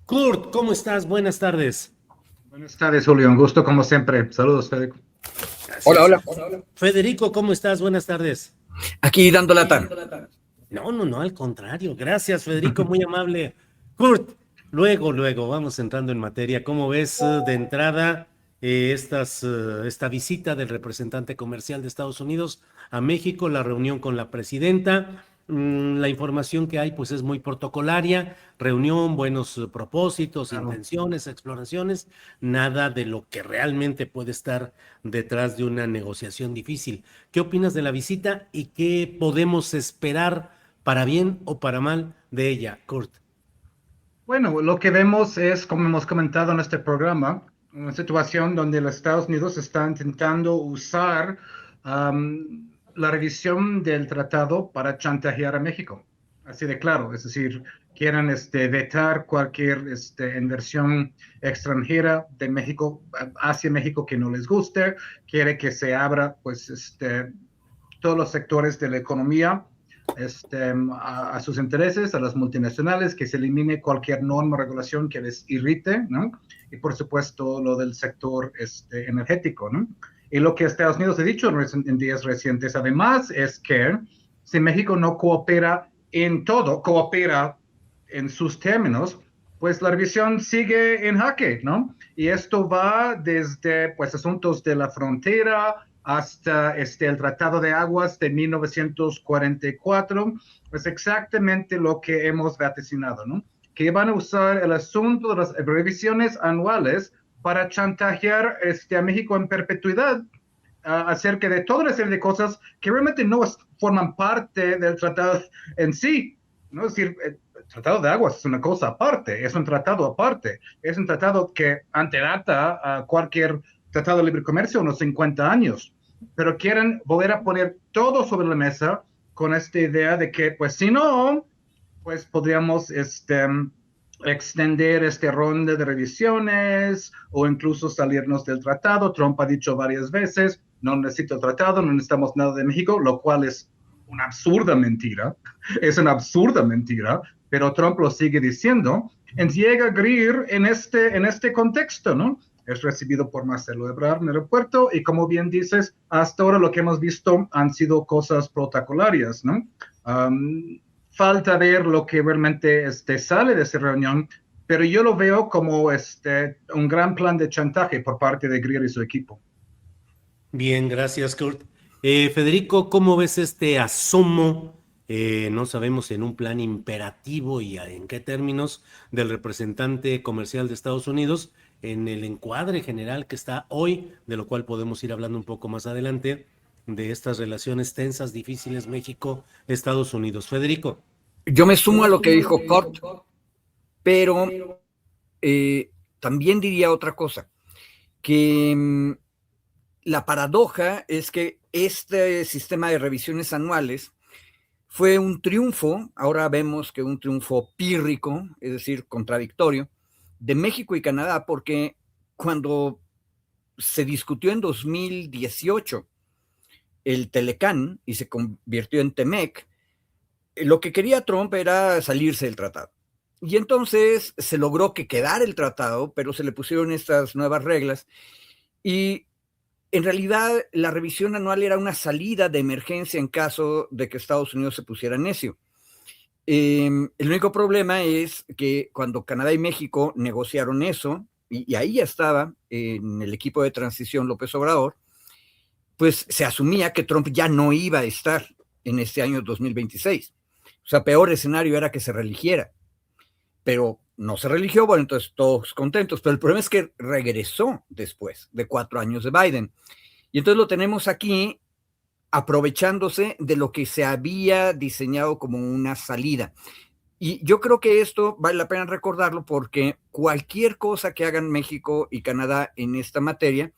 Kurt, ¿cómo estás? Buenas tardes. Buenas tardes, Julio. Un gusto como siempre. Saludos, Federico. Hola, Gracias. hola. Federico, ¿cómo estás? Buenas tardes. Aquí dando lata. No, al contrario. Gracias, Federico, muy amable. Kurt, luego, vamos entrando en materia. ¿Cómo ves de entrada esta visita del representante comercial de Estados Unidos a México, la reunión con la presidenta? La información que hay, pues, es muy protocolaria. Reunión, buenos propósitos, Claro. intenciones, exploraciones, nada de lo que realmente puede estar detrás de una negociación difícil. ¿Qué opinas de la visita y qué podemos esperar, para bien o para mal, de ella, Kurt? Bueno, lo que vemos es, como hemos comentado en este programa, una situación donde los Estados Unidos están intentando usar la revisión del tratado para chantajear a México. Así de claro, es decir, quieren vetar cualquier inversión extranjera de México hacia México que no les guste, quiere que se abra pues todos los sectores de la economía a sus intereses, a las multinacionales, que se elimine cualquier norma o regulación que les irrite, ¿no? Y por supuesto lo del sector energético, ¿no? Y lo que Estados Unidos ha dicho en días recientes, además, es que si México no coopera en todo, coopera en sus términos, pues la revisión sigue en jaque, ¿no? Y esto va desde, pues, asuntos de la frontera hasta el Tratado de Aguas de 1944, es exactamente lo que hemos vaticinado, ¿no? Que van a usar el asunto de las revisiones anuales para chantajear a México en perpetuidad acerca de toda una serie de cosas que realmente no forman parte del tratado en sí, ¿no? Es decir, el Tratado de Aguas es una cosa aparte, es un tratado aparte, es un tratado que antedata a cualquier tratado de libre comercio unos 50 años, pero quieren volver a poner todo sobre la mesa con esta idea de que, pues si no, pues podríamos extender este ronda de revisiones o incluso salirnos del tratado. Trump ha dicho varias veces, no necesito el tratado, no necesitamos nada de México, lo cual es una absurda mentira, es una absurda mentira, pero Trump lo sigue diciendo. Y llega Greer en este contexto, ¿no? Es recibido por Marcelo Ebrard en el aeropuerto y como bien dices, hasta ahora lo que hemos visto han sido cosas protocolarias, ¿no? Falta ver lo que realmente sale de esa reunión, pero yo lo veo como un gran plan de chantaje por parte de Greer y su equipo. Bien, gracias, Kurt. Federico, ¿cómo ves este asomo? No sabemos en un plan imperativo y en qué términos del representante comercial de Estados Unidos en el encuadre general que está hoy, de lo cual podemos ir hablando un poco más adelante, de estas relaciones tensas, difíciles México-Estados Unidos. Federico. Yo me sumo a lo que dijo Kurt, pero también diría otra cosa, que la paradoja es que este sistema de revisiones anuales fue un triunfo, ahora vemos que un triunfo pírrico, es decir, contradictorio, de México y Canadá, porque cuando se discutió en 2018 el Telecán y se convirtió en Temec, lo que quería Trump era salirse del tratado. Y entonces se logró que quedara el tratado, pero se le pusieron estas nuevas reglas y en realidad la revisión anual era una salida de emergencia en caso de que Estados Unidos se pusiera necio. El único problema es que cuando Canadá y México negociaron eso, y ahí ya estaba en el equipo de transición López Obrador, pues se asumía que Trump ya no iba a estar en este año 2026. O sea, peor escenario era que se religiera, pero no se religió, bueno, entonces todos contentos, pero el problema es que regresó después de 4 años de Biden. Y entonces lo tenemos aquí aprovechándose de lo que se había diseñado como una salida. Y yo creo que esto vale la pena recordarlo porque cualquier cosa que hagan México y Canadá en esta materia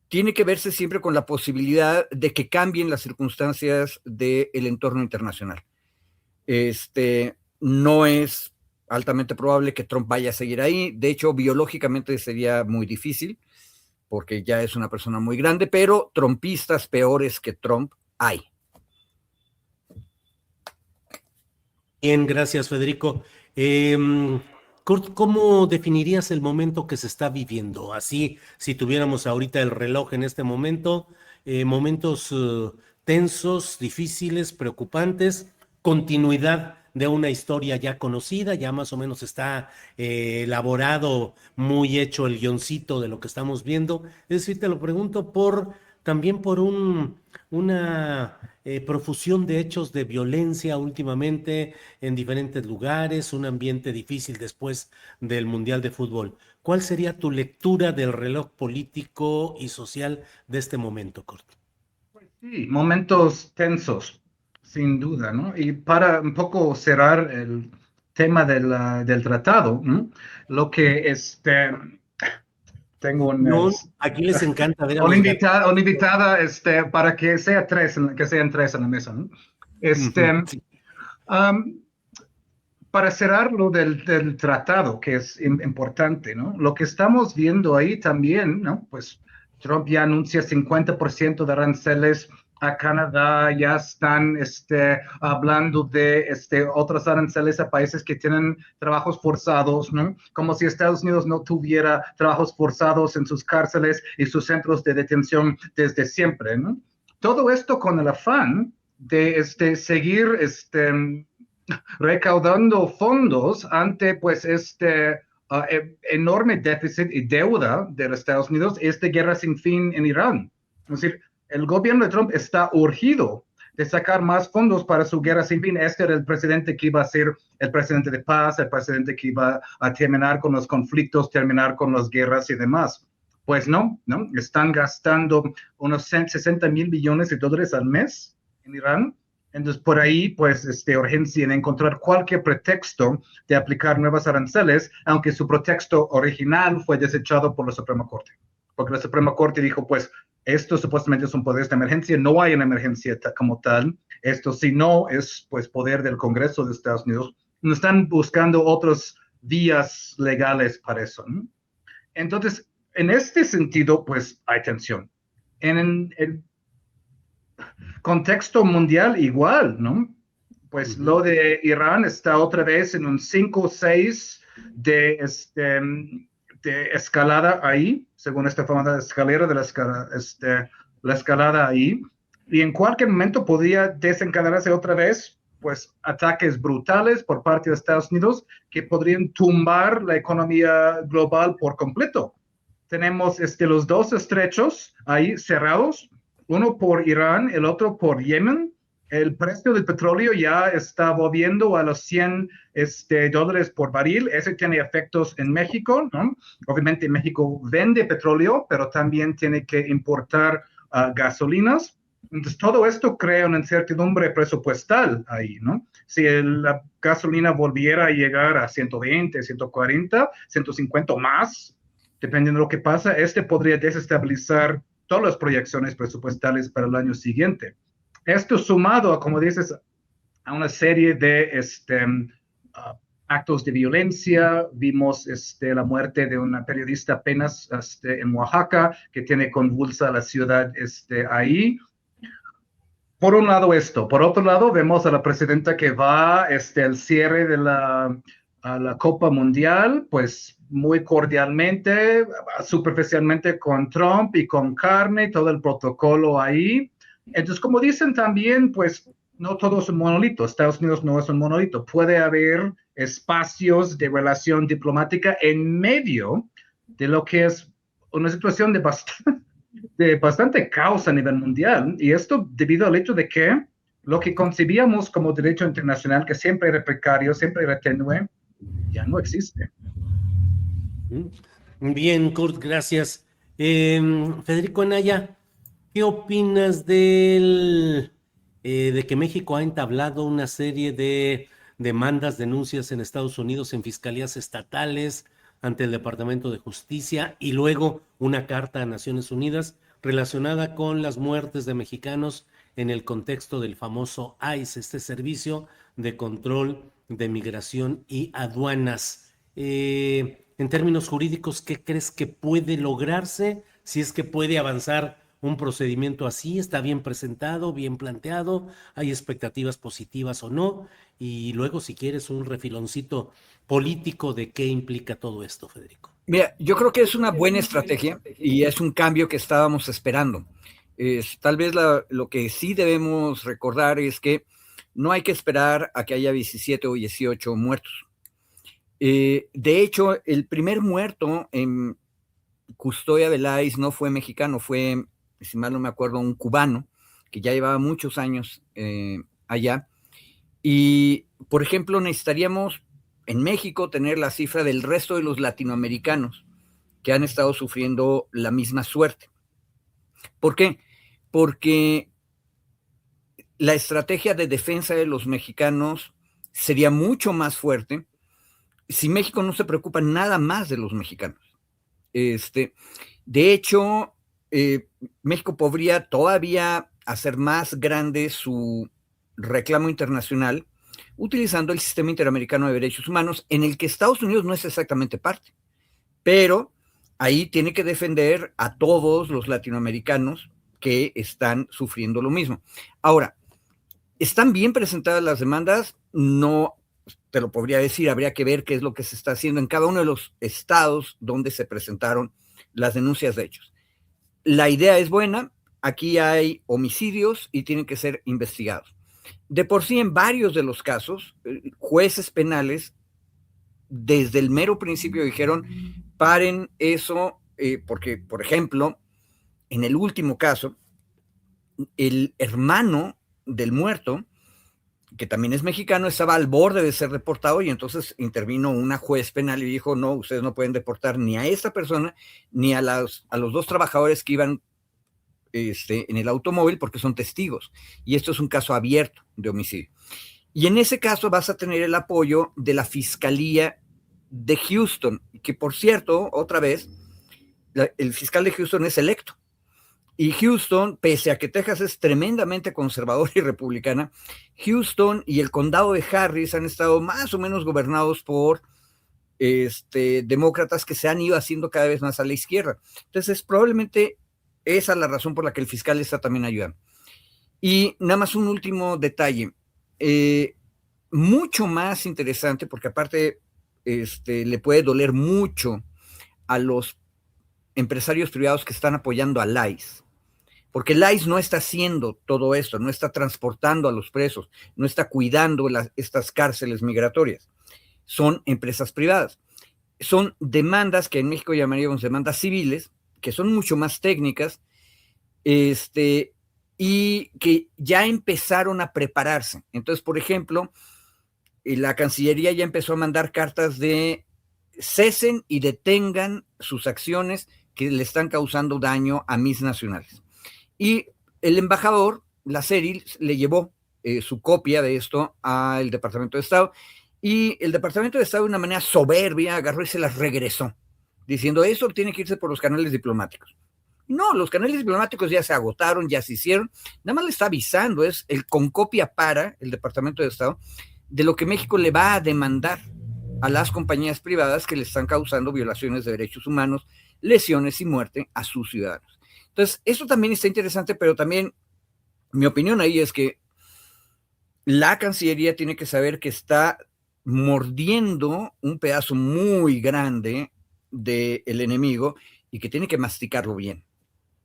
tiene que verse siempre con la posibilidad de que cambien las circunstancias del entorno internacional. No es altamente probable que Trump vaya a seguir ahí. De hecho, biológicamente sería muy difícil porque ya es una persona muy grande, pero trumpistas peores que Trump hay. Bien, gracias, Federico. Kurt, ¿cómo definirías el momento que se está viviendo? Así, si tuviéramos ahorita el reloj en este momento, momentos tensos, difíciles, preocupantes, continuidad de una historia ya conocida, ya más o menos está elaborado, muy hecho el guioncito de lo que estamos viendo. Es decir, te lo pregunto también por una profusión de hechos de violencia últimamente en diferentes lugares, un ambiente difícil después del Mundial de Fútbol. ¿Cuál sería tu lectura del reloj político y social de este momento, Kurt? Sí, momentos tensos, sin duda, ¿no? Y para un poco cerrar el tema del tratado, ¿no? Lo que tengo No, aquí les encanta ver a una los gatos. una invitada para que sea tres, que sean tres en la mesa, ¿no? Sí. Um, para cerrar lo del tratado, que es importante, ¿no? Lo que estamos viendo ahí también, ¿no? Pues Trump ya anuncia 50% de aranceles a Canadá, ya están hablando de otros aranceles a países que tienen trabajos forzados, ¿no? Como si Estados Unidos no tuviera trabajos forzados en sus cárceles y sus centros de detención desde siempre, ¿no? Todo esto con el afán de seguir recaudando fondos ante pues enorme déficit y deuda de los Estados Unidos, esta guerra sin fin en Irán. Es decir, el gobierno de Trump está urgido de sacar más fondos para su guerra sin fin. Este era el presidente que iba a ser el presidente de paz, el presidente que iba a terminar con los conflictos, terminar con las guerras y demás. Pues no, ¿no? Están gastando unos 60 mil millones de dólares al mes en Irán. Entonces, por ahí, pues, urgencia en encontrar cualquier pretexto de aplicar nuevos aranceles, aunque su pretexto original fue desechado por la Suprema Corte. Porque la Suprema Corte dijo, pues, esto supuestamente es un poder de emergencia, no hay una emergencia como tal, esto si no es, pues, poder del Congreso de Estados Unidos. No están buscando otras vías legales para eso, ¿no? Entonces, en este sentido, pues, hay tensión. En el contexto mundial igual, ¿no? Pues lo de Irán está otra vez en un 5 o 6 de escalada ahí, según esta famosa escalera de la escalada ahí, y en cualquier momento podría desencadenarse otra vez, pues ataques brutales por parte de Estados Unidos que podrían tumbar la economía global por completo. Tenemos los dos estrechos ahí cerrados, uno por Irán, el otro por Yemen. El precio del petróleo ya está volviendo a los 100 dólares por barril. Ese tiene efectos en México, ¿no? Obviamente México vende petróleo, pero también tiene que importar gasolinas. Entonces, todo esto crea una incertidumbre presupuestal ahí, ¿no? Si la gasolina volviera a llegar a 120, 140, 150 o más, dependiendo de lo que pasa, podría desestabilizar todas las proyecciones presupuestales para el año siguiente. Esto sumado a, como dices, a una serie de actos de violencia. Vimos la muerte de una periodista apenas en Oaxaca, que tiene convulsa la ciudad ahí. Por un lado esto. Por otro lado, vemos a la presidenta que va al cierre de a la Copa Mundial, pues muy cordialmente, superficialmente con Trump y con carne, todo el protocolo ahí. Entonces, como dicen también, pues no todo es un monolito. Estados Unidos no es un monolito. Puede haber espacios de relación diplomática en medio de lo que es una situación de bastante caos a nivel mundial. Y esto debido al hecho de que lo que concebíamos como derecho internacional, que siempre era precario, siempre era tenue, ya no existe. Bien, Kurt, gracias. Federico Anaya, ¿qué opinas de que México ha entablado una serie de demandas, denuncias en Estados Unidos en fiscalías estatales ante el Departamento de Justicia y luego una carta a Naciones Unidas relacionada con las muertes de mexicanos en el contexto del famoso ICE, este servicio de control de migración y aduanas? En términos jurídicos, ¿qué crees que puede lograrse? Si es que puede avanzar un procedimiento así, está bien presentado, bien planteado, hay expectativas positivas o no. Y luego, si quieres, un refiloncito político de qué implica todo esto, Federico. Mira, yo creo que es una buena estrategia y es un cambio que estábamos esperando. Tal vez lo que sí debemos recordar es que no hay que esperar a que haya 17 o 18 muertos. De hecho, el primer muerto en custodia del ICE no fue mexicano, fue, si mal no me acuerdo, un cubano que ya llevaba muchos años allá. Y, por ejemplo, necesitaríamos en México tener la cifra del resto de los latinoamericanos que han estado sufriendo la misma suerte. ¿Por qué? Porque la estrategia de defensa de los mexicanos sería mucho más fuerte si México no se preocupa nada más de los mexicanos. De hecho, México podría todavía hacer más grande su reclamo internacional utilizando el Sistema Interamericano de Derechos Humanos, en el que Estados Unidos no es exactamente parte, pero ahí tiene que defender a todos los latinoamericanos que están sufriendo lo mismo. Ahora, ¿están bien presentadas las demandas? No te lo podría decir, habría que ver qué es lo que se está haciendo en cada uno de los estados donde se presentaron las denuncias de hechos. La idea es buena, aquí hay homicidios y tienen que ser investigados. De por sí, en varios de los casos, jueces penales desde el mero principio dijeron, paren eso, porque, por ejemplo, en el último caso, el hermano del muerto, que también es mexicano, estaba al borde de ser deportado y entonces intervino una juez penal y dijo, no, ustedes no pueden deportar ni a esta persona ni a los dos trabajadores que iban en el automóvil porque son testigos. Y esto es un caso abierto de homicidio. Y en ese caso vas a tener el apoyo de la Fiscalía de Houston, que por cierto, otra vez, el fiscal de Houston es electo. Y Houston, pese a que Texas es tremendamente conservadora y republicana, Houston y el condado de Harris han estado más o menos gobernados por demócratas que se han ido haciendo cada vez más a la izquierda. Entonces, probablemente esa es la razón por la que el fiscal está también ayudando. Y nada más un último detalle, mucho más interesante, porque aparte le puede doler mucho a los empresarios privados que están apoyando al ICE, porque el ICE no está haciendo todo esto, no está transportando a los presos, no está cuidando estas cárceles migratorias, son empresas privadas. Son demandas que en México llamaríamos demandas civiles, que son mucho más técnicas, y que ya empezaron a prepararse. Entonces, por ejemplo, la Cancillería ya empezó a mandar cartas de cesen y detengan sus acciones que le están causando daño a mis nacionales. Y el embajador, la CERIL, le llevó su copia de esto al Departamento de Estado, y el Departamento de Estado de una manera soberbia agarró y se las regresó, diciendo eso tiene que irse por los canales diplomáticos. No, los canales diplomáticos ya se agotaron, ya se hicieron, nada más le está avisando, es el con copia para el Departamento de Estado de lo que México le va a demandar a las compañías privadas que le están causando violaciones de derechos humanos, lesiones y muerte a sus ciudadanos. Entonces, eso también está interesante, pero también mi opinión ahí es que la Cancillería tiene que saber que está mordiendo un pedazo muy grande del enemigo y que tiene que masticarlo bien.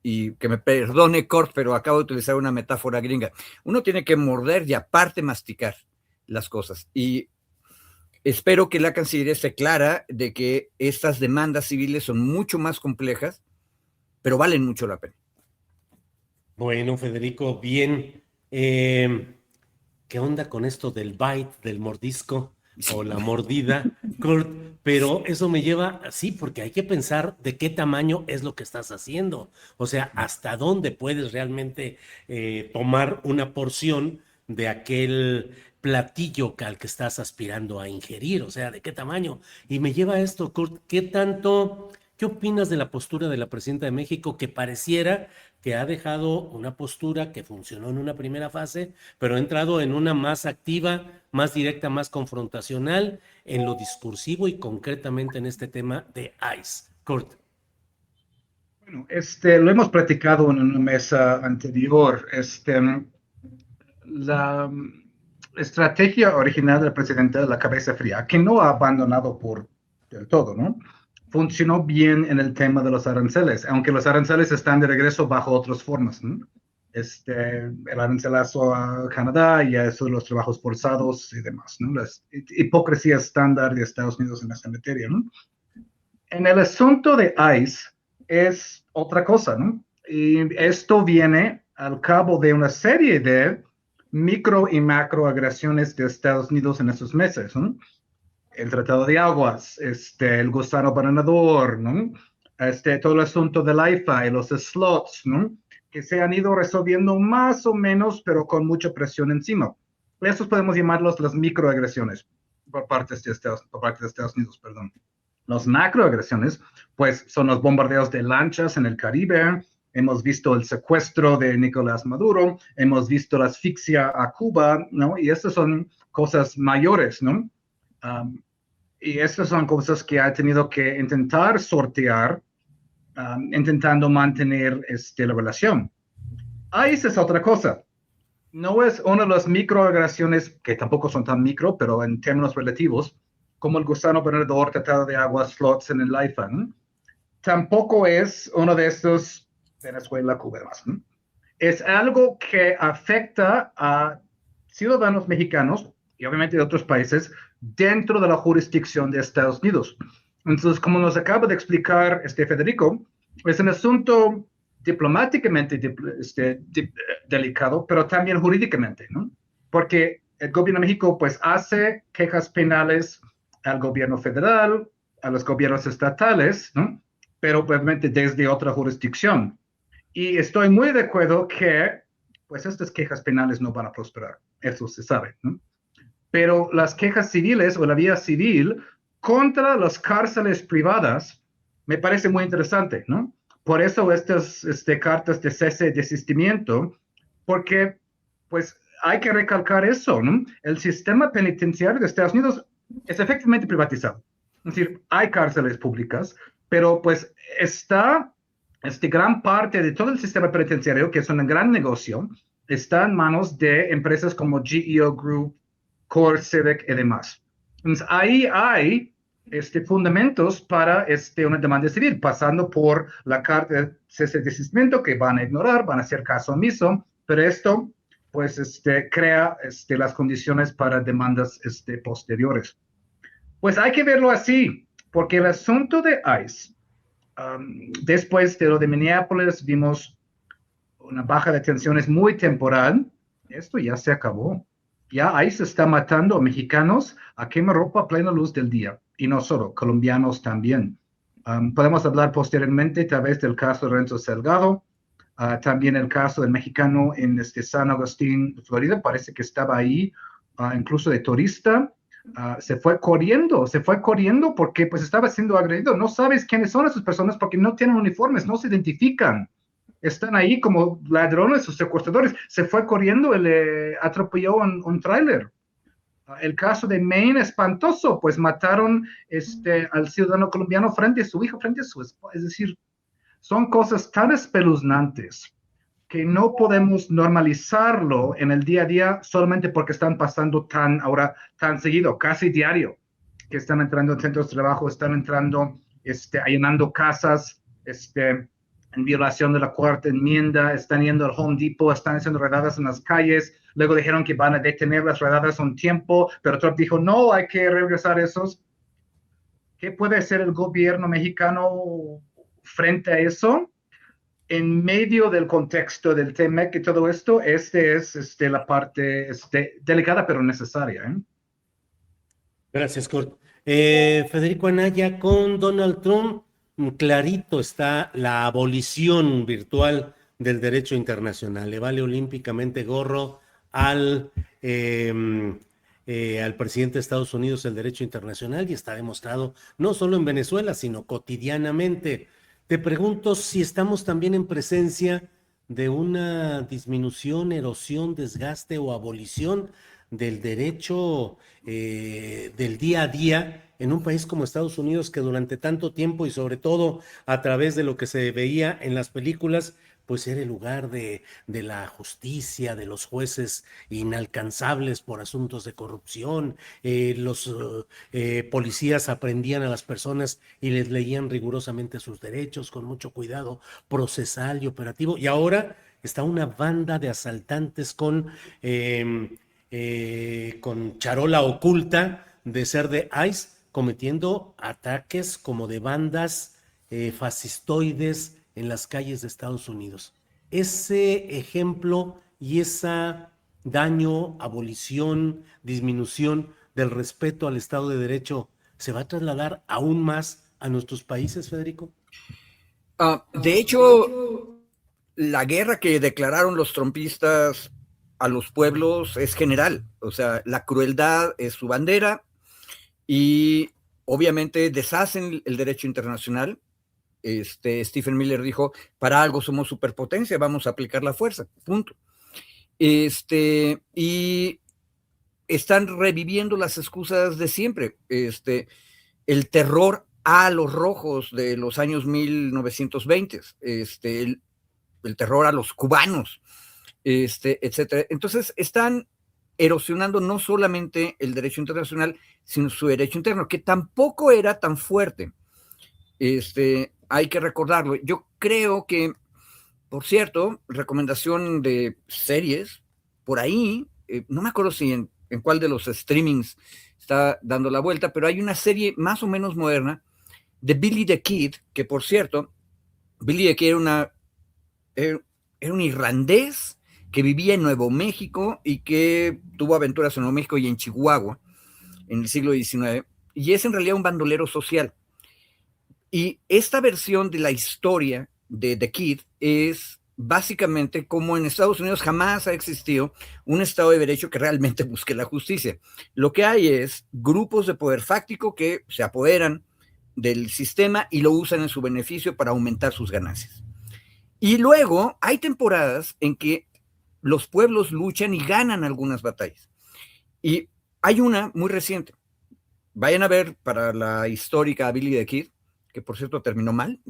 Y que me perdone Cort, pero acabo de utilizar una metáfora gringa. Uno tiene que morder y aparte masticar las cosas. Y espero que la Cancillería esté clara de que estas demandas civiles son mucho más complejas, pero valen mucho la pena. Bueno, Federico, bien. ¿Qué onda con esto del bite, del mordisco o la mordida, Kurt? Pero eso me lleva, sí, porque hay que pensar de qué tamaño es lo que estás haciendo. O sea, hasta dónde puedes realmente tomar una porción de aquel platillo al que estás aspirando a ingerir. O sea, de qué tamaño. Y me lleva a esto, Kurt, ¿qué opinas de la postura de la presidenta de México que pareciera que ha dejado una postura que funcionó en una primera fase, pero ha entrado en una más activa, más directa, más confrontacional en lo discursivo y concretamente en este tema de ICE? Kurt. Bueno, lo hemos platicado en una mesa anterior. La estrategia original del presidente de la cabeza fría, que no ha abandonado del todo, ¿no? Funcionó bien en el tema de los aranceles, aunque los aranceles están de regreso bajo otras formas, ¿no? El arancelazo a Canadá y a eso de los trabajos forzados y demás, ¿no? La hipocresía estándar de Estados Unidos en esta materia, ¿no? En el asunto de ICE es otra cosa, ¿no? Y esto viene al cabo de una serie de micro y macroagresiones de Estados Unidos en esos meses, ¿no? El Tratado de Aguas, el gusano bananador, ¿no? Todo el asunto del IFA y los slots, ¿no? Que se han ido resolviendo más o menos, pero con mucha presión encima. Estos podemos llamarlos las microagresiones por parte de Estados Unidos, perdón. Los macroagresiones, pues son los bombardeos de lanchas en el Caribe, hemos visto el secuestro de Nicolás Maduro, hemos visto la asfixia a Cuba, ¿no? Y estas son cosas mayores, ¿no? Y estas son cosas que ha tenido que intentar sortear, intentando mantener la relación. Ahí es otra cosa. No es una de las microagresiones, que tampoco son tan micro, pero en términos relativos, como el gusano bananador, tratado de aguas, slots en el IFA, ¿no? Tampoco es uno de estos Venezuela, Cuba, más, ¿no? Es algo que afecta a ciudadanos mexicanos y obviamente de otros países dentro de la jurisdicción de Estados Unidos. Entonces, como nos acaba de explicar Federico, es un asunto diplomáticamente delicado, pero también jurídicamente, ¿no? Porque el gobierno de México pues hace quejas penales al gobierno federal, a los gobiernos estatales, ¿no? Pero obviamente desde otra jurisdicción. Y estoy muy de acuerdo que pues estas quejas penales no van a prosperar, eso se sabe, ¿no? Pero las quejas civiles o la vía civil contra las cárceles privadas me parece muy interesante, ¿no? Por eso estas cartas de cese y desistimiento, porque pues hay que recalcar eso, ¿no? El sistema penitenciario de Estados Unidos es efectivamente privatizado. Es decir, hay cárceles públicas, pero pues está gran parte de todo el sistema penitenciario, que es un gran negocio, está en manos de empresas como GEO Group, Core Civic y demás. Entonces, ahí hay fundamentos para una demanda civil, pasando por la carta de cese de desistimiento que van a ignorar, van a hacer caso omiso, pero esto pues crea las condiciones para demandas posteriores. Pues hay que verlo así, porque el asunto de ICE, después de lo de Minneapolis, vimos una baja de tensiones muy temporal. Esto ya se acabó. Ya ahí se está matando a mexicanos a quemarropa a plena luz del día. Y no solo, colombianos también. Podemos hablar posteriormente tal vez del caso de Renzo Salgado, también el caso del mexicano en San Agustín, Florida, parece que estaba ahí incluso de turista. Se fue corriendo porque pues estaba siendo agredido. No sabes quiénes son esas personas porque no tienen uniformes, no se identifican. Están ahí como ladrones o secuestradores. Se fue corriendo y le atropelló un tráiler. El caso de Maine, espantoso, pues mataron al ciudadano colombiano frente a su hijo, frente a su esposa. Es decir, son cosas tan espeluznantes que no podemos normalizarlo en el día a día solamente porque están pasando ahora tan seguido, casi diario, que están entrando en centros de trabajo, están entrando, allanando casas, en violación de la cuarta enmienda, están yendo al Home Depot, están haciendo redadas en las calles, luego dijeron que van a detener las redadas un tiempo, pero Trump dijo, no, hay que regresar esos. ¿Qué puede hacer el gobierno mexicano frente a eso? En medio del contexto del TEMEC y todo esto, es la parte delicada pero necesaria, ¿eh? Gracias, Kurt. Federico Anaya, con Donald Trump, clarito está la abolición virtual del derecho internacional. Le vale olímpicamente gorro al presidente de Estados Unidos el derecho internacional y está demostrado no solo en Venezuela, sino cotidianamente. Te pregunto si estamos también en presencia de una disminución, erosión, desgaste o abolición del derecho del día a día en un país como Estados Unidos, que durante tanto tiempo y sobre todo a través de lo que se veía en las películas, pues era el lugar de la justicia, de los jueces inalcanzables por asuntos de corrupción, los policías aprendían a las personas y les leían rigurosamente sus derechos con mucho cuidado procesal y operativo, y ahora está una banda de asaltantes con charola oculta de ser de ICE, cometiendo ataques como de bandas fascistoides en las calles de Estados Unidos. Ese ejemplo y esa daño, abolición, disminución del respeto al Estado de Derecho, ¿se va a trasladar aún más a nuestros países, Federico? De hecho, la guerra que declararon los trumpistas a los pueblos es general. O sea, la crueldad es su bandera y obviamente deshacen el derecho internacional. Stephen Miller dijo, para algo somos superpotencia, vamos a aplicar la fuerza, punto. Y están reviviendo las excusas de siempre. El terror a los rojos de los años 1920, el terror a los cubanos, etcétera. Entonces están erosionando no solamente el derecho internacional, sino su derecho interno, que tampoco era tan fuerte. Hay que recordarlo. Yo creo que, por cierto, recomendación de series, por ahí, no me acuerdo si en cuál de los streamings está dando la vuelta, pero hay una serie más o menos moderna de Billy the Kid, que por cierto, Billy the Kid era un irlandés que vivía en Nuevo México y que tuvo aventuras en Nuevo México y en Chihuahua en el siglo XIX, y es en realidad un bandolero social. Y esta versión de la historia de The Kid es básicamente como en Estados Unidos jamás ha existido un Estado de Derecho que realmente busque la justicia. Lo que hay es grupos de poder fáctico que se apoderan del sistema y lo usan en su beneficio para aumentar sus ganancias. Y luego hay temporadas en que los pueblos luchan y ganan algunas batallas. Y hay una muy reciente. Vayan a ver para la histórica Billy the Kid, que por cierto terminó mal.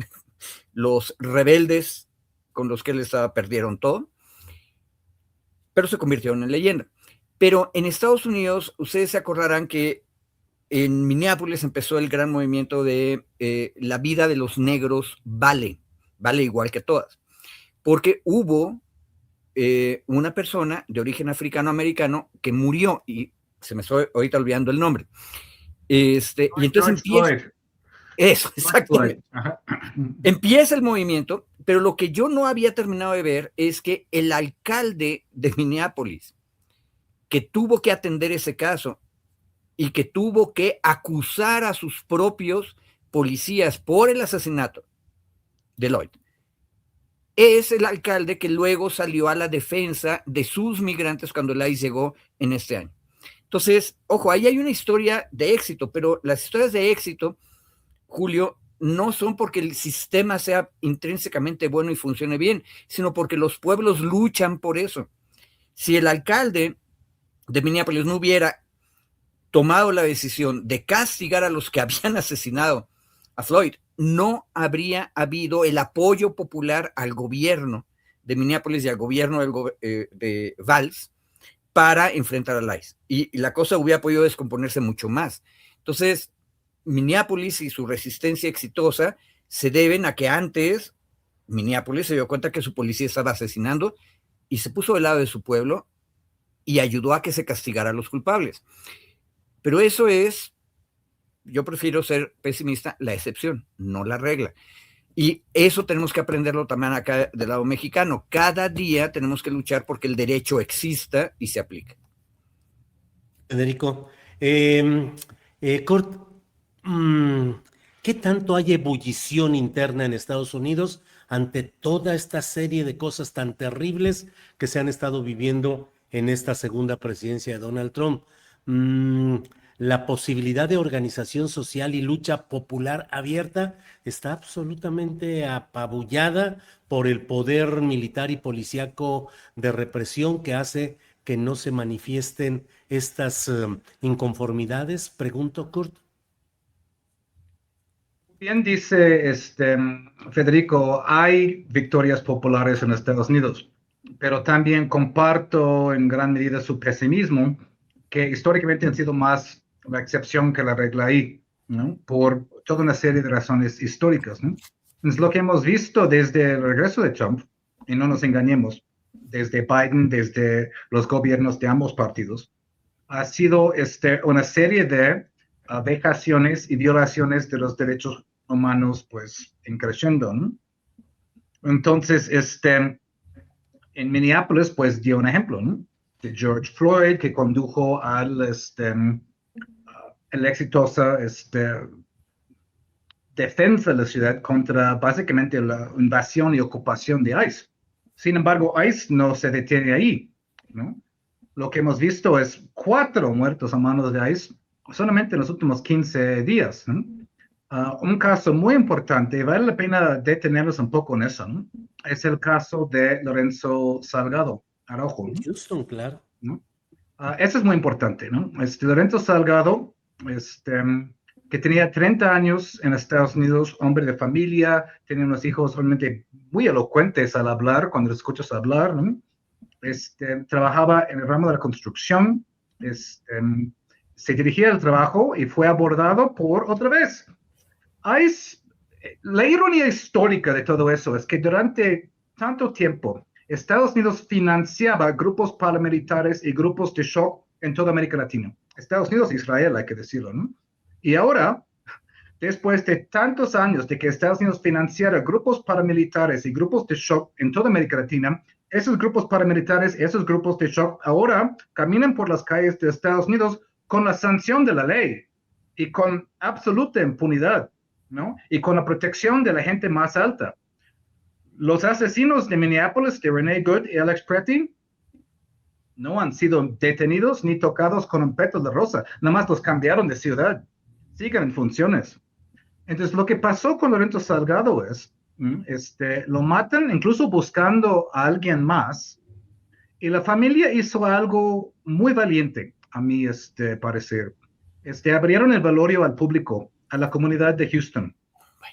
Los rebeldes con los que él estaba perdieron todo, pero se convirtieron en leyenda. Pero en Estados Unidos, ustedes se acordarán que en Minneapolis empezó el gran movimiento de la vida de los negros vale igual que todas, porque hubo una persona de origen africano-americano que murió, y se me estoy ahorita olvidando el nombre. Y entonces empieza... Eso, exactamente. Empieza el movimiento, pero lo que yo no había terminado de ver es que el alcalde de Minneapolis, que tuvo que atender ese caso y que tuvo que acusar a sus propios policías por el asesinato de Lloyd, es el alcalde que luego salió a la defensa de sus migrantes cuando el ICE llegó en este año. Entonces, ojo, ahí hay una historia de éxito, pero las historias de éxito, Julio, no son porque el sistema sea intrínsecamente bueno y funcione bien, sino porque los pueblos luchan por eso. Si el alcalde de Minneapolis no hubiera tomado la decisión de castigar a los que habían asesinado a Floyd, no habría habido el apoyo popular al gobierno de Minneapolis y al gobierno de Valls para enfrentar al ICE. Y la cosa hubiera podido descomponerse mucho más. Entonces, Minneapolis y su resistencia exitosa se deben a que antes Minneapolis se dio cuenta que su policía estaba asesinando y se puso del lado de su pueblo y ayudó a que se castigara a los culpables. Pero eso es, yo prefiero ser pesimista, la excepción, no la regla. Y eso tenemos que aprenderlo también acá del lado mexicano. Cada día tenemos que luchar porque el derecho exista y se aplique. Federico, Kurt, ¿qué tanto hay ebullición interna en Estados Unidos ante toda esta serie de cosas tan terribles que se han estado viviendo en esta segunda presidencia de Donald Trump? La posibilidad de organización social y lucha popular abierta está absolutamente apabullada por el poder militar y policíaco de represión que hace que no se manifiesten estas inconformidades, pregunto, Kurt. Bien dice Federico, hay victorias populares en Estados Unidos, pero también comparto en gran medida su pesimismo, que históricamente han sido más la excepción que la regla ahí, ¿no? Por toda una serie de razones históricas, ¿no? Entonces, lo que hemos visto desde el regreso de Trump, y no nos engañemos, desde Biden, desde los gobiernos de ambos partidos, ha sido una serie de vejaciones y violaciones de los derechos humanos, pues, en creciendo, ¿no? Entonces, en Minneapolis, pues, dio un ejemplo, ¿no? De George Floyd, que condujo al, la exitosa, defensa de la ciudad contra básicamente la invasión y ocupación de ICE. Sin embargo, ICE no se detiene ahí, ¿no? Lo que hemos visto es 4 muertos a manos de ICE solamente en los últimos 15 días, ¿no? Un caso muy importante, y vale la pena detenernos un poco en eso, ¿no? Es el caso de Lorenzo Salgado Araujo, ¿no? Houston, claro. ¿No? Eso es muy importante, ¿no? Lorenzo Salgado, que tenía 30 años en Estados Unidos, hombre de familia, tenía unos hijos realmente muy elocuentes al hablar, cuando los escuchas hablar, ¿no? Trabajaba en el ramo de la construcción, se dirigía al trabajo y fue abordado por otra vez. La ironía histórica de todo eso es que durante tanto tiempo Estados Unidos financiaba grupos paramilitares y grupos de shock en toda América Latina. Estados Unidos e Israel, hay que decirlo, ¿no? Y ahora, después de tantos años de que Estados Unidos financiara grupos paramilitares y grupos de shock en toda América Latina, esos grupos paramilitares, esos grupos de shock ahora caminan por las calles de Estados Unidos con la sanción de la ley y con absoluta impunidad, ¿no? Y con la protección de la gente más alta. Los asesinos de Minneapolis, de Renee Good y Alex Pretty, no han sido detenidos ni tocados con un pétalo de rosa, nada más los cambiaron de ciudad, siguen en funciones. Entonces, lo que pasó con Lorenzo Salgado es, lo matan incluso buscando a alguien más, y la familia hizo algo muy valiente, a mi parecer. Abrieron el velorio al público, a la comunidad de Houston,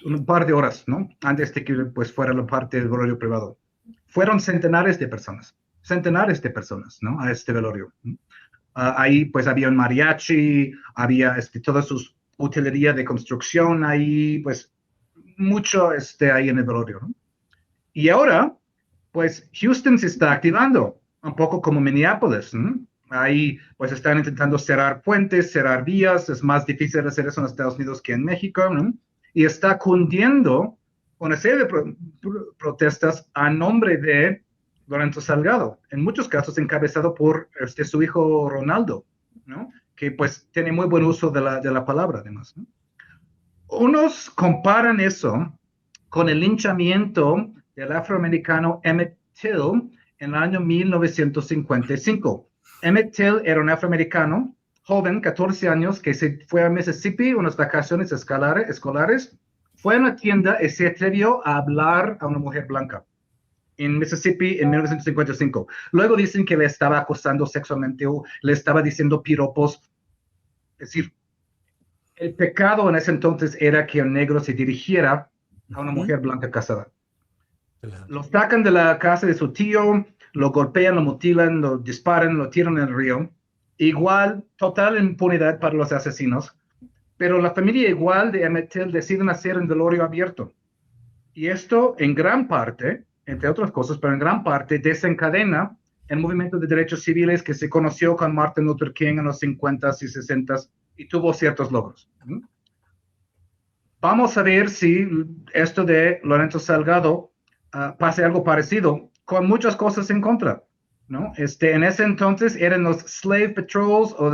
un par de horas, ¿no? Antes de que pues fuera la parte del velorio privado. Fueron centenares de personas, ¿no? A este velorio. Ahí pues había un mariachi, había toda su utilería de construcción, ahí pues mucho ahí en el velorio, ¿no? Y ahora, pues Houston se está activando, un poco como Minneapolis, ¿no? Ahí pues están intentando cerrar puentes, cerrar vías, es más difícil hacer eso en Estados Unidos que en México, ¿no? Y está cundiendo una serie de protestas a nombre de Lorenzo Salgado, en muchos casos encabezado por su hijo Ronaldo, ¿no? Que pues tiene muy buen uso de la palabra además, ¿no? Unos comparan eso con el linchamiento del afroamericano Emmett Till en el año 1955. Emmett Till era un afroamericano joven, 14 años, que se fue a Mississippi unas vacaciones escolares, fue a una tienda y se atrevió a hablar a una mujer blanca en Mississippi en 1955. Luego dicen que le estaba acosando sexualmente o le estaba diciendo piropos. Es decir, el pecado en ese entonces era que un negro se dirigiera a una mujer blanca casada. Lo sacan de la casa de su tío, lo golpean, lo mutilan, lo disparan, lo tiran en el río. Igual, total impunidad para los asesinos. Pero la familia igual de Emmett Till deciden hacer un velorio abierto. Y esto en gran parte, entre otras cosas, pero en gran parte desencadena el movimiento de derechos civiles que se conoció con Martin Luther King en los 50s y 60s y tuvo ciertos logros. Vamos a ver si esto de Lorenzo Salgado pase algo parecido, con muchas cosas en contra, ¿no? En ese entonces eran los slave patrols o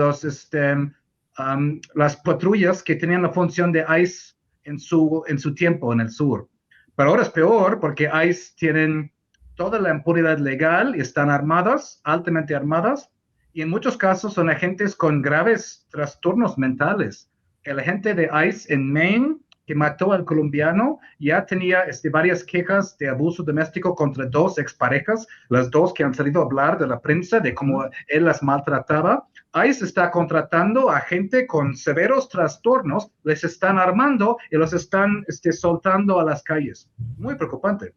las patrullas que tenían la función de ICE en su tiempo en el sur. Pero ahora es peor porque ICE tienen toda la impunidad legal y están armadas, altamente armadas, y en muchos casos son agentes con graves trastornos mentales. El agente de ICE en Maine que mató al colombiano, ya tenía varias quejas de abuso doméstico contra 2 exparejas, las 2 que han salido a hablar de la prensa de cómo él las maltrataba. ICE está contratando a gente con severos trastornos, les están armando y los están soltando a las calles. Muy preocupante.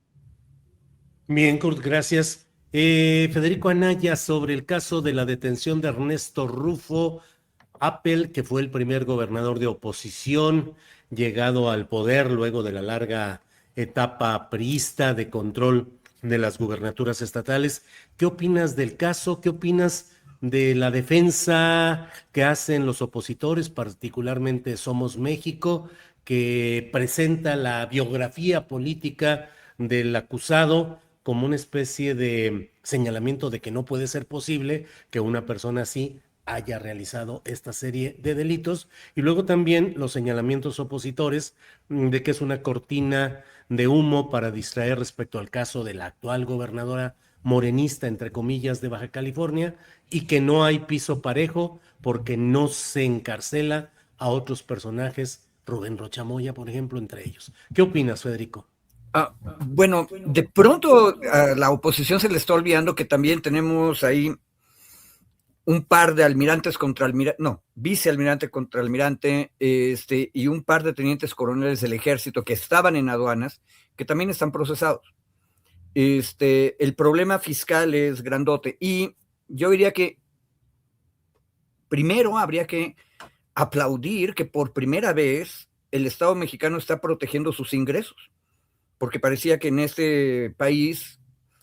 Bien, Kurt, gracias. Federico Anaya, sobre el caso de la detención de Ernesto Rufo Apel, que fue el primer gobernador de oposición llegado al poder luego de la larga etapa priista de control de las gubernaturas estatales. ¿Qué opinas del caso? ¿Qué opinas de la defensa que hacen los opositores, particularmente Somos México, que presenta la biografía política del acusado como una especie de señalamiento de que no puede ser posible que una persona así haya realizado esta serie de delitos, y luego también los señalamientos opositores de que es una cortina de humo para distraer respecto al caso de la actual gobernadora morenista, entre comillas, de Baja California, y que no hay piso parejo porque no se encarcela a otros personajes, Rubén Rochamoya, por ejemplo, entre ellos. ¿Qué opinas, Federico? Bueno, de pronto a la oposición se le está olvidando que también tenemos ahí un par de almirantes contra almirante, no, vicealmirante contra almirante, y un par de tenientes coroneles del ejército que estaban en aduanas, que también están procesados. El problema fiscal es grandote, y yo diría que primero habría que aplaudir que por primera vez el Estado mexicano está protegiendo sus ingresos, porque parecía que en este país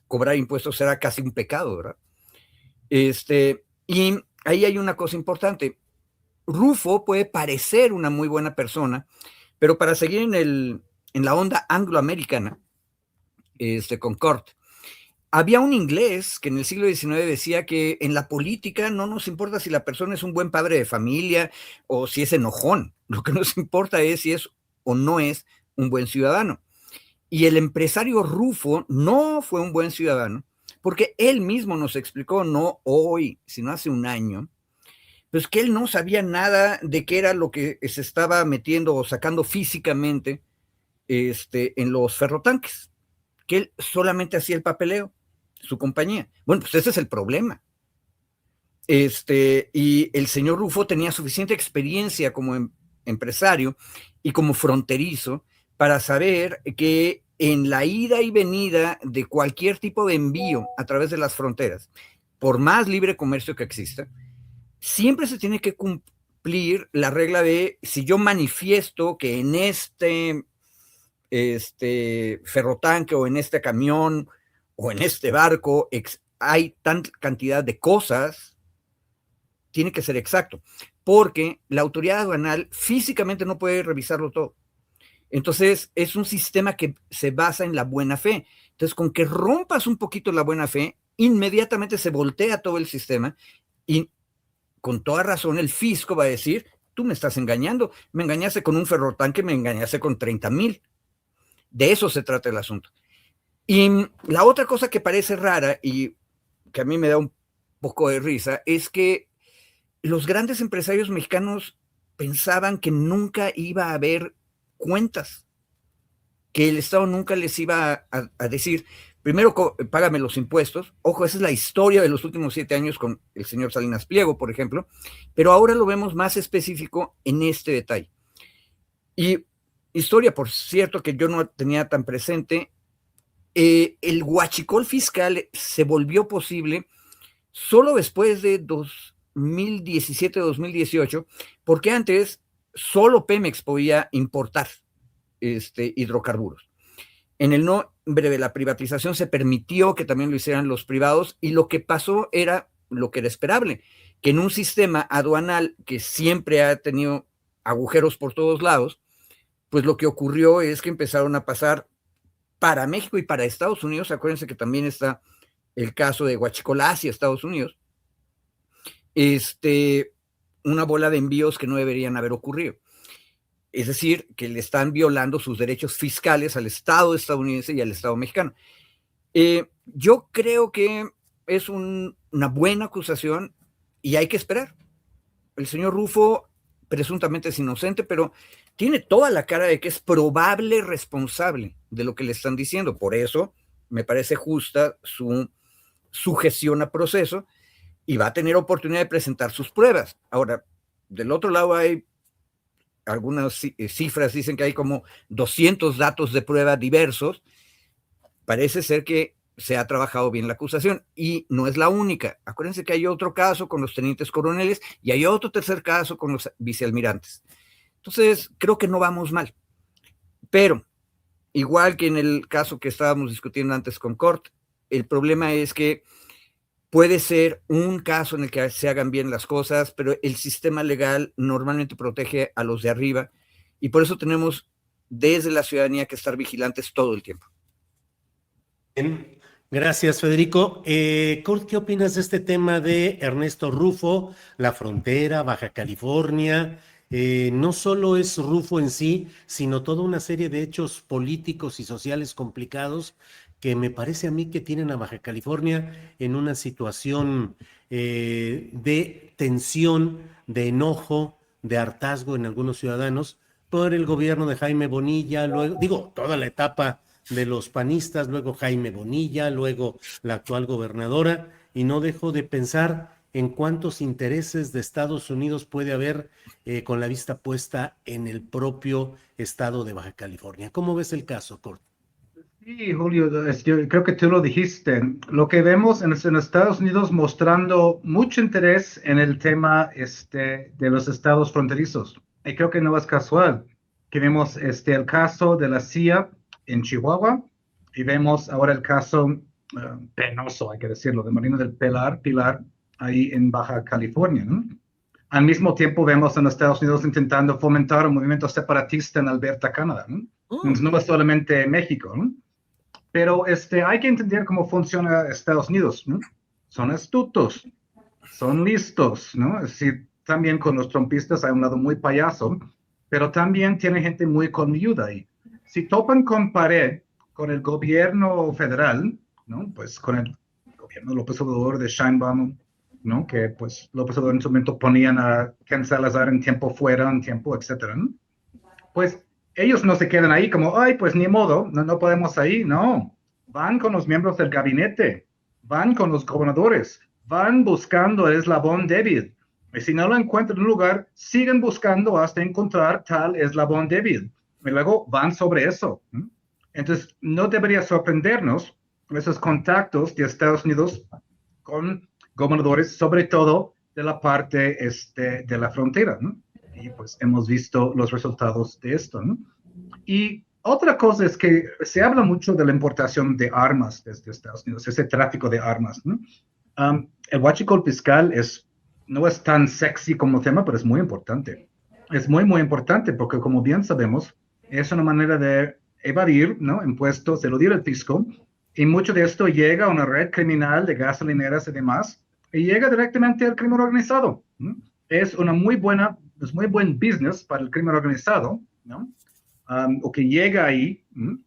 cobrar impuestos era casi un pecado, ¿verdad? Y ahí hay una cosa importante. Rufo puede parecer una muy buena persona, pero para seguir en la onda angloamericana, con Cort, había un inglés que en el siglo XIX decía que en la política no nos importa si la persona es un buen padre de familia o si es enojón. Lo que nos importa es si es o no es un buen ciudadano. Y el empresario Rufo no fue un buen ciudadano, porque él mismo nos explicó, no hoy, sino hace un año, pues que él no sabía nada de qué era lo que se estaba metiendo o sacando físicamente en los ferrotanques, que él solamente hacía el papeleo, su compañía. Bueno, pues ese es el problema. Y el señor Rufo tenía suficiente experiencia como empresario y como fronterizo para saber que en la ida y venida de cualquier tipo de envío a través de las fronteras, por más libre comercio que exista, siempre se tiene que cumplir la regla de si yo manifiesto que en este ferrotanque o en este camión o en este barco hay tanta cantidad de cosas, tiene que ser exacto, porque la autoridad aduanal físicamente no puede revisarlo todo. Entonces, es un sistema que se basa en la buena fe. Entonces, con que rompas un poquito la buena fe, inmediatamente se voltea todo el sistema y con toda razón el fisco va a decir, tú me estás engañando, me engañaste con un ferrotanque, me engañaste con 30,000. De eso se trata el asunto. Y la otra cosa que parece rara y que a mí me da un poco de risa es que los grandes empresarios mexicanos pensaban que nunca iba a haber cuentas, que el Estado nunca les iba a decir, primero págame los impuestos. Ojo, esa es la historia de los últimos 7 años con el señor Salinas Pliego, por ejemplo, pero ahora lo vemos más específico en este detalle. Y historia, por cierto, que yo no tenía tan presente, el huachicol fiscal se volvió posible solo después de 2017-2018, porque antes solo Pemex podía importar hidrocarburos. En el nombre de la privatización se permitió que también lo hicieran los privados, y lo que pasó era lo que era esperable, que en un sistema aduanal que siempre ha tenido agujeros por todos lados, pues lo que ocurrió es que empezaron a pasar para México y para Estados Unidos. Acuérdense que también está el caso de Huachicol hacia Estados Unidos, una bola de envíos que no deberían haber ocurrido. Es decir, que le están violando sus derechos fiscales al Estado estadounidense y al Estado mexicano. Yo creo que es una buena acusación y hay que esperar. El señor Rufo presuntamente es inocente, pero tiene toda la cara de que es probable responsable de lo que le están diciendo. Por eso me parece justa su sujeción a proceso y va a tener oportunidad de presentar sus pruebas. Ahora, del otro lado hay algunas cifras, dicen que hay como 200 datos de prueba diversos. Parece ser que se ha trabajado bien la acusación y no es la única. Acuérdense que hay otro caso con los tenientes coroneles y hay otro tercer caso con los vicealmirantes. Entonces, creo que no vamos mal. Pero, igual que en el caso que estábamos discutiendo antes con Cort, el problema es que puede ser un caso en el que se hagan bien las cosas, pero el sistema legal normalmente protege a los de arriba y por eso tenemos desde la ciudadanía que estar vigilantes todo el tiempo. Bien, gracias, Federico. Kurt, ¿qué opinas de este tema de Ernesto Rufo, la frontera, Baja California? No solo es Rufo en sí, sino toda una serie de hechos políticos y sociales complicados que me parece a mí que tienen a Baja California en una situación de tensión, de enojo, de hartazgo en algunos ciudadanos por el gobierno de Jaime Bonilla, luego, digo, toda la etapa de los panistas, luego Jaime Bonilla, luego la actual gobernadora, y no dejo de pensar en cuántos intereses de Estados Unidos puede haber con la vista puesta en el propio estado de Baja California. ¿Cómo ves el caso, Cort? Sí, Julio, yo creo que tú lo dijiste. Lo que vemos en Estados Unidos mostrando mucho interés en el tema de los estados fronterizos. Y creo que no es casual que vemos el caso de la CIA en Chihuahua y vemos ahora el caso penoso, hay que decirlo, de Marina del Pilar, ahí en Baja California, ¿no? Al mismo tiempo vemos en Estados Unidos intentando fomentar un movimiento separatista en Alberta, Canadá, ¿no? No es solamente México, ¿no? Pero hay que entender cómo funciona Estados Unidos, ¿no? Son astutos, son listos, ¿no? Es decir, también con los trumpistas hay un lado muy payaso, pero también tiene gente muy colmilluda ahí. Si topan con pared con el gobierno federal, ¿no? Pues con el gobierno López Obrador de Sheinbaum, ¿no? Que pues López Obrador en su momento ponían a Ken Salazar en tiempo fuera, en tiempo, etcétera, ¿no? Pues ellos no se quedan ahí como, ay, pues ni modo, no podemos ahí, no. Van con los miembros del gabinete, van con los gobernadores, van buscando el eslabón débil. Y si no lo encuentran en un lugar, siguen buscando hasta encontrar tal eslabón débil. Y luego van sobre eso. Entonces, no debería sorprendernos esos contactos de Estados Unidos con gobernadores, sobre todo de la parte de la frontera, ¿no? Y pues hemos visto los resultados de esto, ¿no? Y otra cosa es que se habla mucho de la importación de armas desde Estados Unidos, ese tráfico de armas, ¿no? El huachicol fiscal no es tan sexy como tema, pero es muy importante. Es muy, muy importante porque, como bien sabemos, es una manera de evadir, ¿no? Impuestos, eludir el fisco, y mucho de esto llega a una red criminal de gasolineras y demás, y llega directamente al crimen organizado, ¿no? Es muy buen business para el crimen organizado, ¿no? O que llega ahí, ¿no?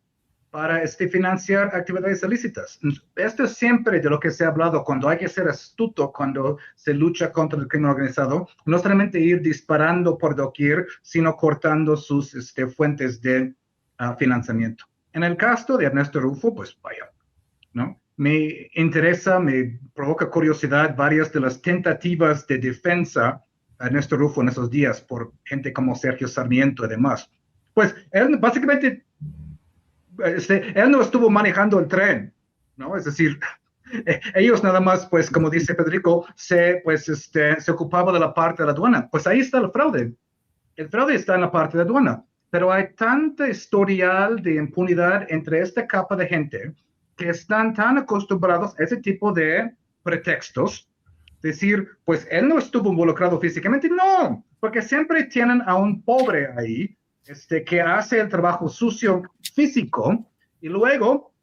Para financiar actividades ilícitas. Esto es siempre de lo que se ha hablado cuando hay que ser astuto cuando se lucha contra el crimen organizado, no solamente ir disparando por doquier, sino cortando sus fuentes de financiamiento. En el caso de Ernesto Rufo, pues vaya, ¿no? Me interesa, me provoca curiosidad varias de las tentativas de defensa a Ernesto Rufo en esos días por gente como Sergio Sarmiento y demás. Pues él básicamente, él no estuvo manejando el tren, ¿no? Es decir, ellos nada más, pues como dice Federico, se ocupaba de la parte de la aduana. Pues ahí está el fraude. El fraude está en la parte de aduana. Pero hay tanta historial de impunidad entre esta capa de gente que están tan acostumbrados a ese tipo de pretextos, decir, pues él no estuvo involucrado físicamente, no, porque siempre tienen a un pobre ahí, que hace el trabajo sucio físico, y luego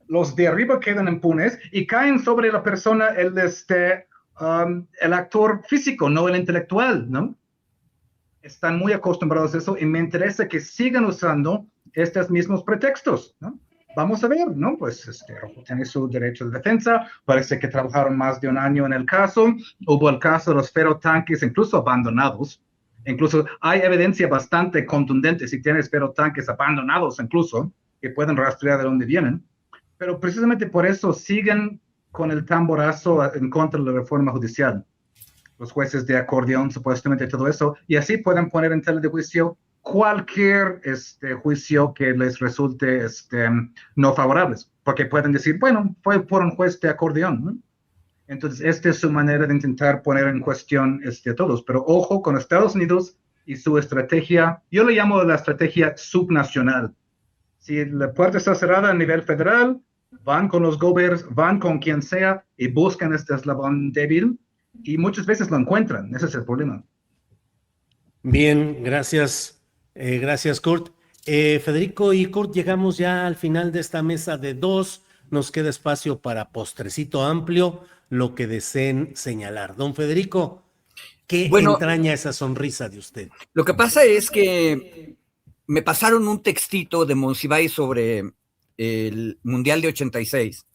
los de arriba quedan impunes y caen sobre la persona, el actor físico, no el intelectual, ¿no? Están muy acostumbrados a eso y me interesa que sigan usando estos mismos pretextos, ¿no? Vamos a ver, ¿no? Pues Rufo tiene su derecho de defensa, parece que trabajaron más de un año en el caso, hubo el caso de los ferrotanques incluso abandonados, Incluso hay evidencia bastante contundente, si tienes tanques abandonados incluso, que pueden rastrear de dónde vienen, pero precisamente por eso siguen con el tamborazo en contra de la reforma judicial. Los jueces de acordeón, supuestamente todo eso, y así pueden poner en tela de juicio cualquier juicio que les resulte no favorables, porque pueden decir, bueno, fue por un juez de acordeón, ¿no? Entonces, esta es su manera de intentar poner en cuestión a todos. Pero ojo con Estados Unidos y su estrategia, yo le llamo la estrategia subnacional. Si la puerta está cerrada a nivel federal, van con los gobiernos, van con quien sea y buscan este eslabón débil y muchas veces lo encuentran. Ese es el problema. Bien, gracias, gracias Kurt. Federico y Kurt, llegamos ya al final de esta mesa de dos. Nos queda espacio para postrecito amplio, lo que deseen señalar. Don Federico, ¿qué entraña esa sonrisa de usted? Lo que pasa es que me pasaron un textito de Monsiváis sobre el Mundial de 86.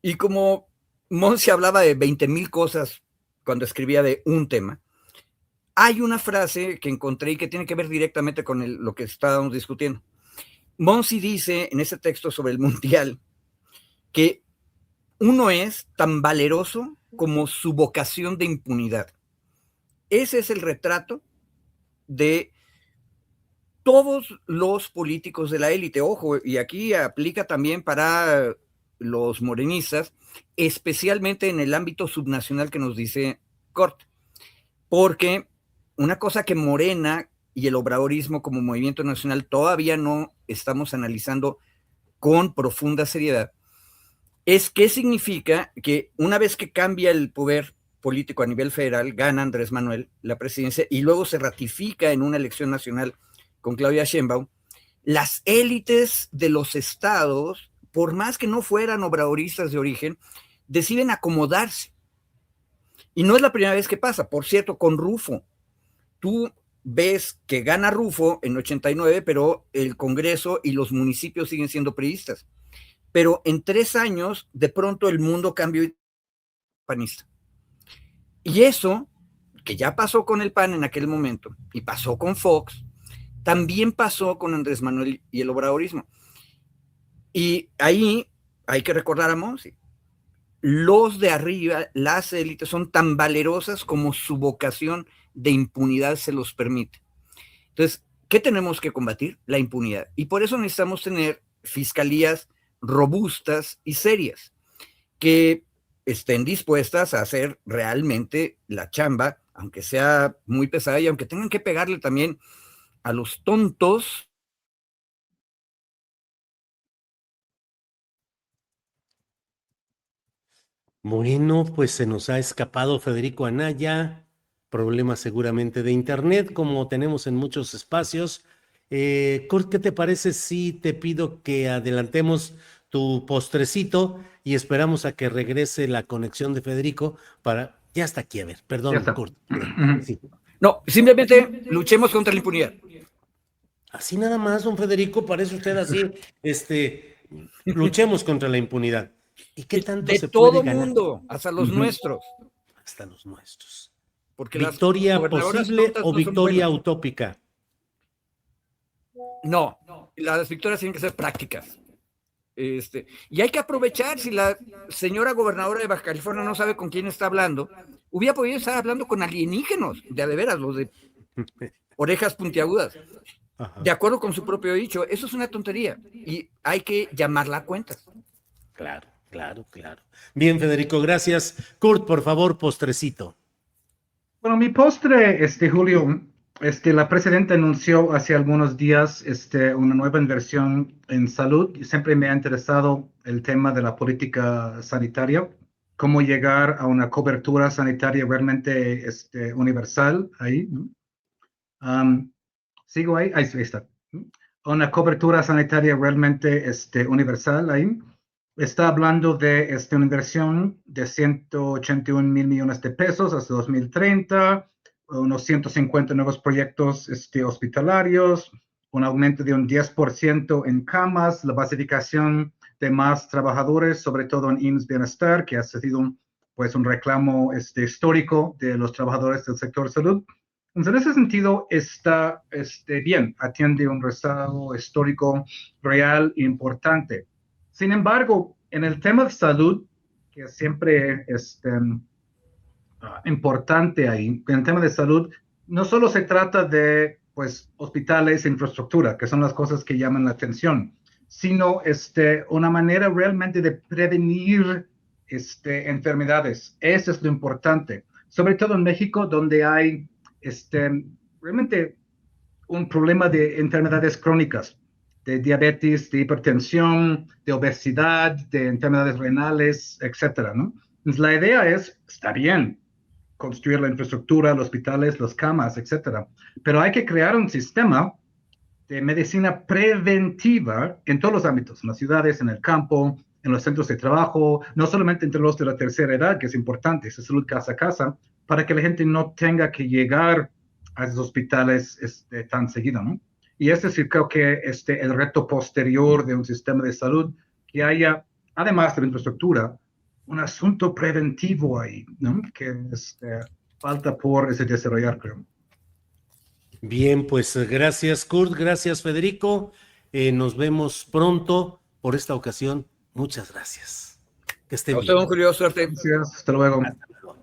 Y como Monsi hablaba de 20,000 cosas cuando escribía de un tema, hay una frase que encontré y que tiene que ver directamente con lo que estábamos discutiendo. Monsi dice en ese texto sobre el Mundial que uno es tan valeroso como su vocación de impunidad. Ese es el retrato de todos los políticos de la élite. Ojo, y aquí aplica también para los morenistas, especialmente en el ámbito subnacional que nos dice Cort. Porque una cosa que Morena y el obradorismo como movimiento nacional todavía no estamos analizando con profunda seriedad, es qué significa que una vez que cambia el poder político a nivel federal, gana Andrés Manuel la presidencia y luego se ratifica en una elección nacional con Claudia Sheinbaum, las élites de los estados, por más que no fueran obradoristas de origen, deciden acomodarse. Y no es la primera vez que pasa. Por cierto, con Rufo, tú ves que gana Rufo en 89, pero el Congreso y los municipios siguen siendo priistas. Pero en 3 años, de pronto el mundo cambió y panista. Y eso, que ya pasó con el PAN en aquel momento, y pasó con Fox, también pasó con Andrés Manuel y el obradorismo. Y ahí hay que recordar a Monsi. Los de arriba, las élites, son tan valerosas como su vocación de impunidad se los permite. Entonces, ¿qué tenemos que combatir? La impunidad. Y por eso necesitamos tener fiscalías robustas y serias, que estén dispuestas a hacer realmente la chamba, aunque sea muy pesada y aunque tengan que pegarle también a los tontos. Bueno, pues se nos ha escapado Federico Anaya, problemas seguramente de internet, como tenemos en muchos espacios. Kurt, ¿qué te parece si te pido que adelantemos tu postrecito y esperamos a que regrese la conexión de Federico para... Ya está aquí, a ver, perdón, Kurt. Sí. No, simplemente luchemos contra la impunidad. Así nada más, don Federico, parece usted así, luchemos contra la impunidad. ¿Y qué tanto de se todo puede ganar? Mundo, hasta los nuestros. Hasta los nuestros. Porque ¿Victoria posible o victoria utópica? No, las victorias tienen que ser prácticas. Y hay que aprovechar, si la señora gobernadora de Baja California no sabe con quién está hablando, hubiera podido estar hablando con alienígenos, de veras, los de orejas puntiagudas. Ajá. De acuerdo con su propio dicho, eso es una tontería y hay que llamarla a cuentas. Claro, claro, claro. Bien, Federico, gracias. Kurt, por favor, postrecito. Bueno, mi postre, Julio, la presidenta anunció hace algunos días una nueva inversión en salud y siempre me ha interesado el tema de la política sanitaria, cómo llegar a una cobertura sanitaria realmente universal ahí, ¿no? ¿Sigo ahí? Ahí está. Una cobertura sanitaria realmente universal ahí. Está hablando de una inversión de 181 mil millones de pesos hasta 2030, unos 150 nuevos proyectos hospitalarios, un aumento de un 10% en camas, la basificación de más trabajadores, sobre todo en IMSS Bienestar, que ha sido un reclamo histórico de los trabajadores del sector salud. Entonces, en ese sentido, está bien, atiende un rezago histórico real e importante. Sin embargo, en el tema de salud, que siempre es importante ahí, en el tema de salud, no solo se trata de pues, hospitales e infraestructura, que son las cosas que llaman la atención, sino una manera realmente de prevenir enfermedades. Eso es lo importante, sobre todo en México, donde hay realmente un problema de enfermedades crónicas, de diabetes, de hipertensión, de obesidad, de enfermedades renales, etcétera, ¿no? Entonces, la idea es, está bien, construir la infraestructura, los hospitales, las camas, etcétera, pero hay que crear un sistema de medicina preventiva en todos los ámbitos, en las ciudades, en el campo, en los centros de trabajo, no solamente entre los de la tercera edad, que es importante, esa salud casa a casa, para que la gente no tenga que llegar a esos hospitales tan seguido, ¿no? Y es decir, creo que el reto posterior de un sistema de salud que haya, además de la infraestructura, un asunto preventivo ahí, ¿no? Que falta por desarrollar, creo. Bien, pues gracias Kurt, gracias Federico. Nos vemos pronto por esta ocasión. Muchas gracias. Que esté A usted, bien. don Julio, suerte. Gracias, hasta luego. Hasta luego.